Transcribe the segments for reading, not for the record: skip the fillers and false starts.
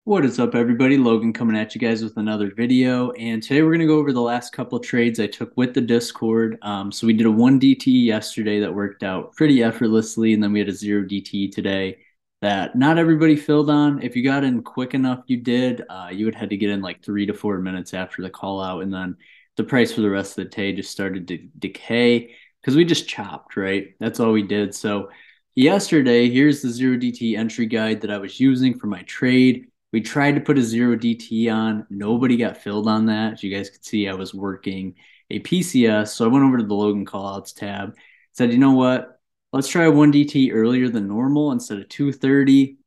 What is up, everybody? Logan coming at you guys with another video. And today we're going to go over the last couple of trades I took with the Discord. So we did a 1 DTE yesterday that worked out pretty effortlessly. And then we had a 0 DTE today that not everybody filled on. If you got in quick enough, you did. You would had to get in like 3 to 4 minutes after the call out. And then the price for the rest of the day just started to decay because we just chopped, right? That's all we did. So yesterday, here's the 0 DTE entry guide that I was using for my trade. We tried to put a 0 DT on. Nobody got filled on that. As you guys could see, I was working a PCS. So I went over to the Logan callouts tab, said, you know what? Let's try a 1 DT earlier than normal instead of 2:30.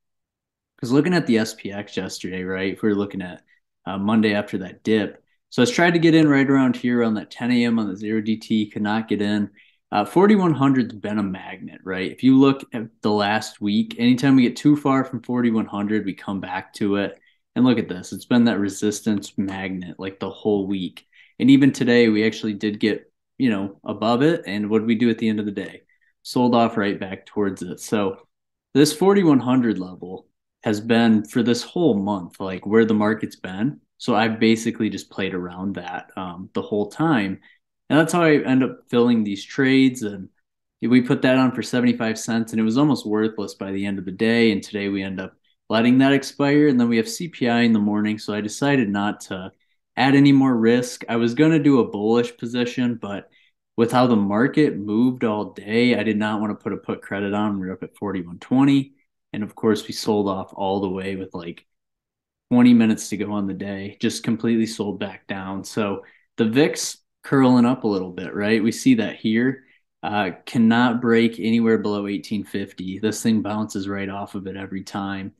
Because looking at the SPX yesterday, right? If we were looking at Monday after that dip. So I tried to get in right around here around that 10 a.m. on the 0 DT, could not get in. 4,100's been a magnet, right? If you look at the last week, anytime we get too far from 4,100, we come back to it. And look at this. It's been that resistance magnet like the whole week. And even today, we actually did get, above it. And what did we do at the end of the day? Sold off right back towards it. So this 4,100 level has been for this whole month, like where the market's been. So I've basically just played around that the whole time. And that's how I end up filling these trades. And we put that on for 75 cents and it was almost worthless by the end of the day. And today we end up letting that expire. And then we have CPI in the morning. So I decided not to add any more risk. I was going to do a bullish position, but with how the market moved all day, I did not want to put a put credit on. We were up at 41.20. And of course, we sold off all the way with like 20 minutes to go on the day, just completely sold back down. So the VIX curling up a little bit, right? We see that here. Cannot break anywhere below 1850. This thing bounces right off of it every time,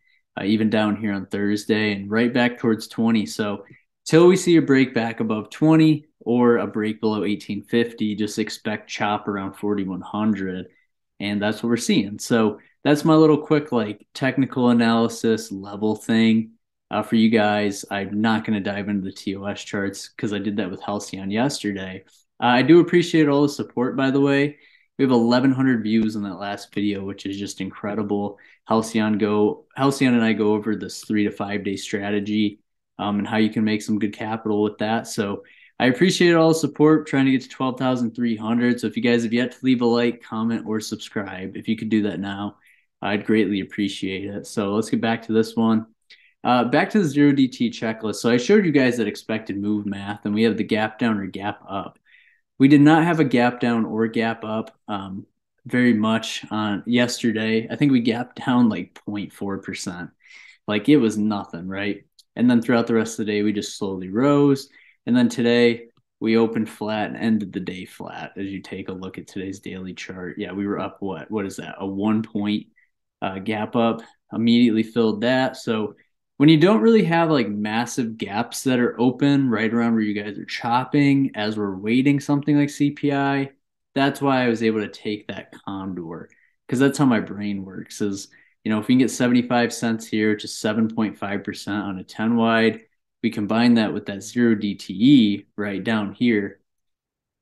even down here on Thursday and right back towards 20. So till we see a break back above 20 or a break below 1850, just expect chop around 4100. And that's what we're seeing. So that's my little quick like technical analysis level thing for you guys. I'm not going to dive into the TOS charts because I did that with Halcyon yesterday. I do appreciate all the support, by the way. We have 1,100 views on that last video, which is just incredible. Halcyon and I go over this 3 to 5 day strategy and how you can make some good capital with that. So I appreciate all the support, trying to get to 12,300. So if you guys have yet to leave a like, comment, or subscribe, if you could do that now, I'd greatly appreciate it. So let's get back to this one. Back to the 0 DT checklist. So I showed you guys that expected move math, and we have the gap down or gap up. We did not have a gap down or gap up very much on yesterday. I think we gapped down like 0.4%. Like it was nothing, right? And then throughout the rest of the day, we just slowly rose. And then today, we opened flat and ended the day flat. As you take a look at today's daily chart, yeah, we were up what? What is that? A 1 point gap up. Immediately filled that. So when you don't really have like massive gaps that are open right around where you guys are chopping as we're waiting something like CPI, that's why I was able to take that condor, because that's how my brain works is, if we can get 75 cents here, just 7.5% on a 10 wide, we combine that with that 0 DTE right down here,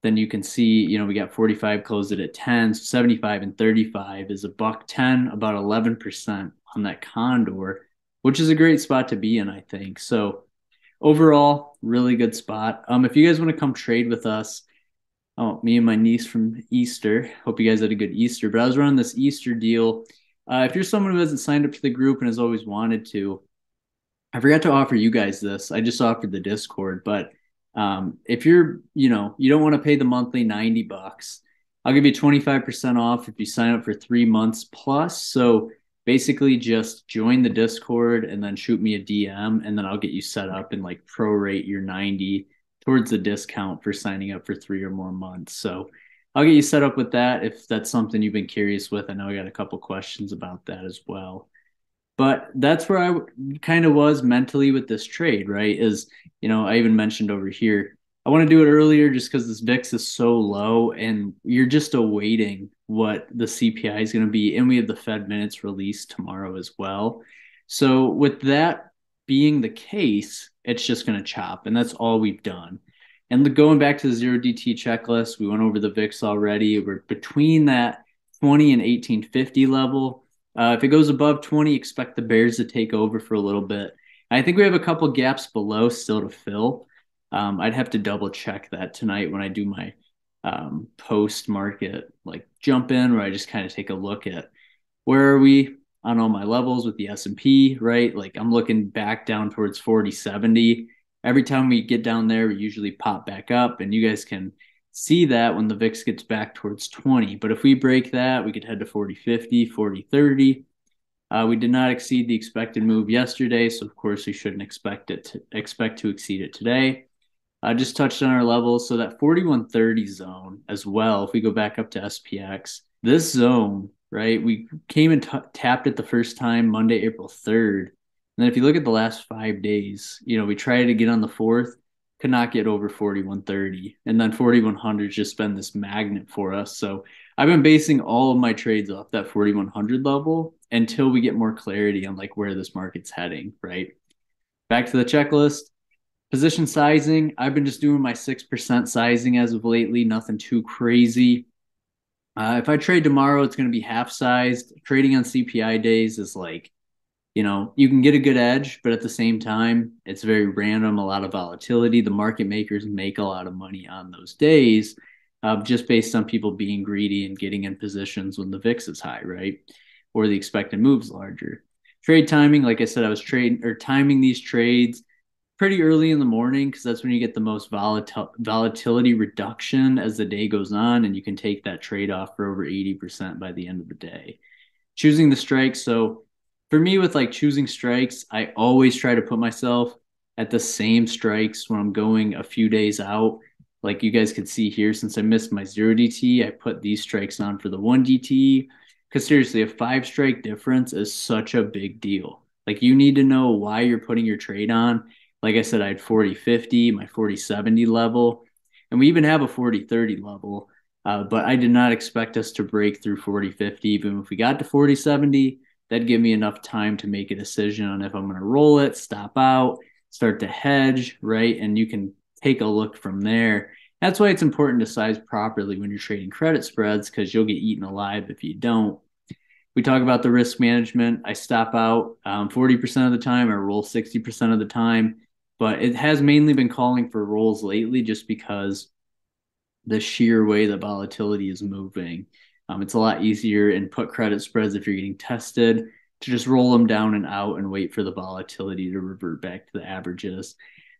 then you can see, we got 45 closed it at 10, so 75 and 35 is a $1.10, about 11% on that condor, which is a great spot to be in, I think. So overall, really good spot. If you guys want to come trade with us, me and my niece from Easter, hope you guys had a good Easter, but I was running this Easter deal. If you're someone who hasn't signed up to the group and has always wanted to, I forgot to offer you guys this. I just offered the Discord, but if you're, you don't want to pay the monthly $90, I'll give you 25% off if you sign up for 3 months plus. So basically just join the Discord and then shoot me a DM and then I'll get you set up and like prorate your 90 towards the discount for signing up for 3 or more months. So I'll get you set up with that if that's something you've been curious with. I know I got a couple questions about that as well. But that's where I kind of was mentally with this trade, right? I even mentioned over here, I want to do it earlier just because this VIX is so low and you're just awaiting what the CPI is going to be. And we have the Fed minutes release tomorrow as well. So with that being the case, it's just going to chop. And that's all we've done. And going back to the 0 DT checklist, we went over the VIX already. We're between that 20 and 1850 level. If it goes above 20, expect the bears to take over for a little bit. I think we have a couple gaps below still to fill. I'd have to double check that tonight when I do my post market like jump in, where I just kind of take a look at where are we on all my levels with the S&P, right? Like I'm looking back down towards 4070. Every time we get down there, we usually pop back up, and you guys can see that when the VIX gets back towards 20. But if we break that, we could head to 4050, 4030. We did not exceed the expected move yesterday, so of course we shouldn't expect to exceed it today. I just touched on our levels, so that 4130 zone as well. If we go back up to SPX, this zone, right? We came and tapped it the first time Monday, April 3rd. And then if you look at the last 5 days, we tried to get on the 4th, could not get over 4130, and then 4100's just been this magnet for us. So I've been basing all of my trades off that 4100 level until we get more clarity on like where this market's heading, right? Back to the checklist. Position sizing, I've been just doing my 6% sizing as of lately, nothing too crazy. If I trade tomorrow, it's going to be half sized. Trading on CPI days is like, you can get a good edge, but at the same time, it's very random, a lot of volatility. The market makers make a lot of money on those days, just based on people being greedy and getting in positions when the VIX is high, right? Or the expected move's larger. Trade timing, like I said, I was timing these trades pretty early in the morning because that's when you get the most volatility reduction as the day goes on, and you can take that trade off for over 80% by the end of the day. Choosing the strikes. So for me, with like choosing strikes, I always try to put myself at the same strikes when I'm going a few days out. Like you guys could see here, since I missed my 0 DTE, I put these strikes on for the 1 DTE. Because seriously, a 5 strike difference is such a big deal. Like you need to know why you're putting your trade on. Like I said, I had 4050, my 4070 level, and we even have a 4030 level. But I did not expect us to break through 4050. Even if we got to 4070, that'd give me enough time to make a decision on if I'm going to roll it, stop out, start to hedge, right? And you can take a look from there. That's why it's important to size properly when you're trading credit spreads, because you'll get eaten alive if you don't. We talk about the risk management. I stop out 40% of the time, I roll 60% of the time, but it has mainly been calling for rolls lately just because the sheer way the volatility is moving. It's a lot easier in put credit spreads if you're getting tested to just roll them down and out and wait for the volatility to revert back to the averages.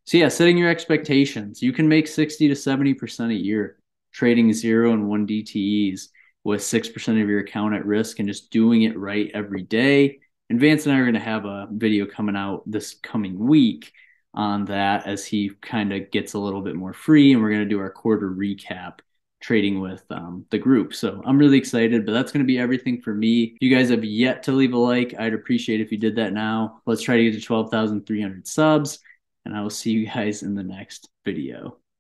So yeah, setting your expectations. You can make 60 to 70% a year trading 0 and 1 DTEs with 6% of your account at risk and just doing it right every day. And Vance and I are going to have a video coming out this coming week on that as he kind of gets a little bit more free, and we're going to do our quarter recap trading with the group. So I'm really excited, but that's going to be everything for me. If you guys have yet to leave a like, I'd appreciate if you did that now. Let's try to get to 12,300 subs, and I will see you guys in the next video.